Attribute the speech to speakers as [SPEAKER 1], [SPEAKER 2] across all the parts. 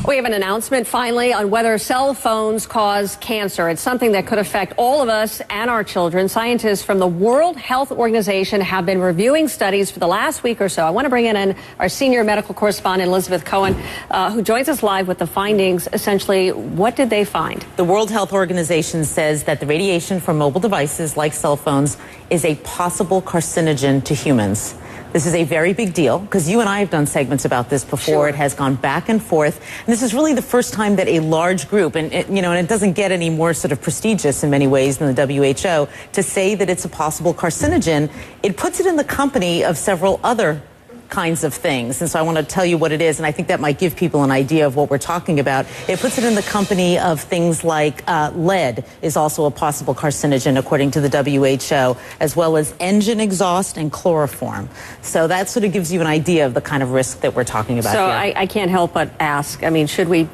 [SPEAKER 1] We have an announcement finally on whether cell phones cause cancer. It's something that could affect all of us and our children. Scientists from the World Health Organization have been reviewing studies for the last week or so. I want to bring in our senior medical correspondent, Elizabeth Cohen, who joins us live with the findings. Essentially, what did they find?
[SPEAKER 2] The World Health Organization says that the radiation from mobile devices like cell phones is a possible carcinogen to humans. This is a very big deal because you and I have done segments about this before. Sure. It has gone back and forth. And this is really the first time that a large group, and it doesn't get any more sort of prestigious in many ways than the WHO, to say that it's a possible carcinogen. It puts it in the company of several other kinds of things. And so I want to tell you what it is, and I think that might give people an idea of what we're talking about. It puts it in the company of things like lead is also a possible carcinogen, according to the WHO, as well as engine exhaust and chloroform. So that sort of gives you an idea of the kind of risk that we're talking about
[SPEAKER 1] so
[SPEAKER 2] here.
[SPEAKER 1] I can't help but ask, I mean, should we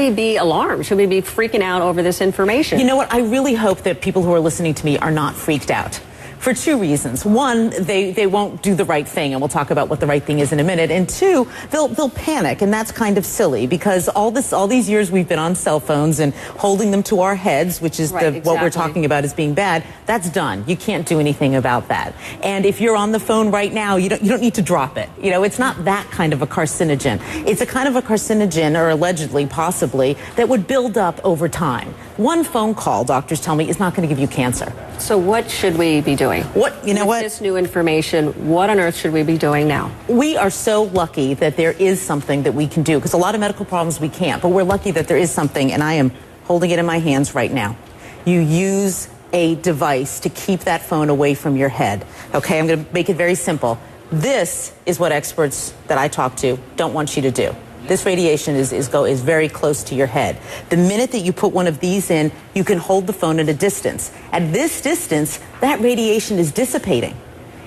[SPEAKER 1] be alarmed? Should we be freaking out over this information?
[SPEAKER 2] You know what? I really hope that people who are listening to me are not freaked out. For two reasons. One, they won't do the right thing, and we'll talk about what the right thing is in a minute. And two, they'll panic, and that's kind of silly because all these years we've been on cell phones and holding them to our heads, which is
[SPEAKER 1] right, exactly.
[SPEAKER 2] what we're talking about as being bad. That's done. You can't do anything about that. And if you're on the phone right now, you don't need to drop it. You know, it's not that kind of a carcinogen. It's a kind of a carcinogen, or allegedly, possibly, that would build up over time. One phone call, doctors tell me, is not going to give you cancer.
[SPEAKER 1] So what should we be doing? With this new information, what on earth should we be doing now?
[SPEAKER 2] We are so lucky that there is something that we can do, because a lot of medical problems we can't, but we're lucky that there is something, and I am holding it in my hands right now. You use a device to keep that phone away from your head. Okay, I'm going to make it very simple. This is what experts that I talk to don't want you to do. This radiation is very close to your head. The minute that you put one of these in, you can hold the phone at a distance. At this distance, that radiation is dissipating.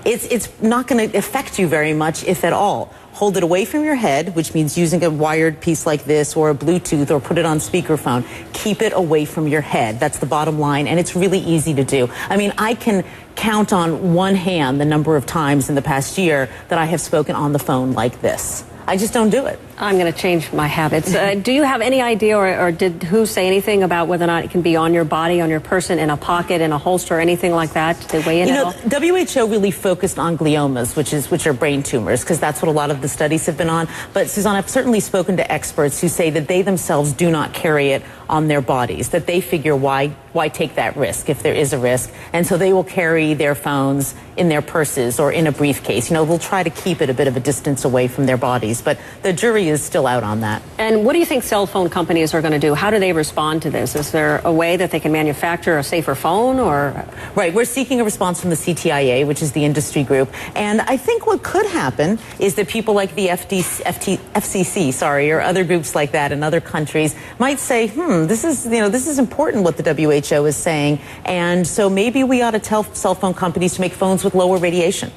[SPEAKER 2] It's not going to affect you very much, if at all. Hold it away from your head, which means using a wired piece like this or a Bluetooth, or put it on speakerphone. Keep it away from your head. That's the bottom line, and it's really easy to do. I mean, I can count on one hand the number of times in the past year that I have spoken on the phone like this. I just don't do it.
[SPEAKER 1] I'm going to change my habits. Do you have any idea, or did WHO say anything about whether or not it can be on your body, on your person, in a pocket, in a holster, anything like that? Did they weigh in at all?
[SPEAKER 2] WHO really focused on gliomas, which are brain tumors, because that's what a lot of the studies have been on. But Suzanne, I've certainly spoken to experts who say that they themselves do not carry it on their bodies, that they figure why take that risk if there is a risk, and so they will carry their phones in their purses or in a briefcase. You know, they'll try to keep it a bit of a distance away from their bodies, but the jury is still out on that.
[SPEAKER 1] And what do you think cell phone companies are going to do? How do they respond to this? Is there a way that they can manufacture a safer phone, or?
[SPEAKER 2] Right, we're seeking a response from the CTIA, which is the industry group, and I think what could happen is that people like the FCC, or other groups like that in other countries might say, this is important what the WHO is saying, and so maybe we ought to tell cell phone companies to make phones with lower radiation.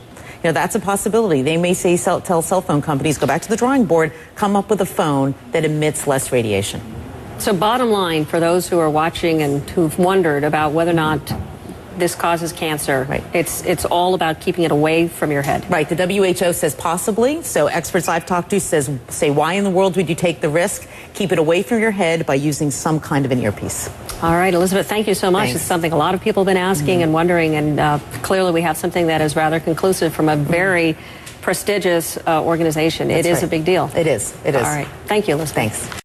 [SPEAKER 2] You know, that's a possibility. They may say, tell cell phone companies, go back to the drawing board, come up with a phone that emits less radiation.
[SPEAKER 1] So bottom line, for those who are watching and who've wondered about whether or not this causes cancer,
[SPEAKER 2] right,
[SPEAKER 1] it's all about keeping it away from your head.
[SPEAKER 2] Right. The WHO says possibly. So experts I've talked to say, why in the world would you take the risk? Keep it away from your head by using some kind of an earpiece.
[SPEAKER 1] All right, Elizabeth, thank you so much.
[SPEAKER 2] Thanks.
[SPEAKER 1] It's something a lot of people have been asking and wondering, and clearly we have something that is rather conclusive from a very prestigious organization.
[SPEAKER 2] That's
[SPEAKER 1] it is
[SPEAKER 2] right.
[SPEAKER 1] a big deal.
[SPEAKER 2] It is. It is.
[SPEAKER 1] All right. Thank you, Elizabeth.
[SPEAKER 2] Thanks.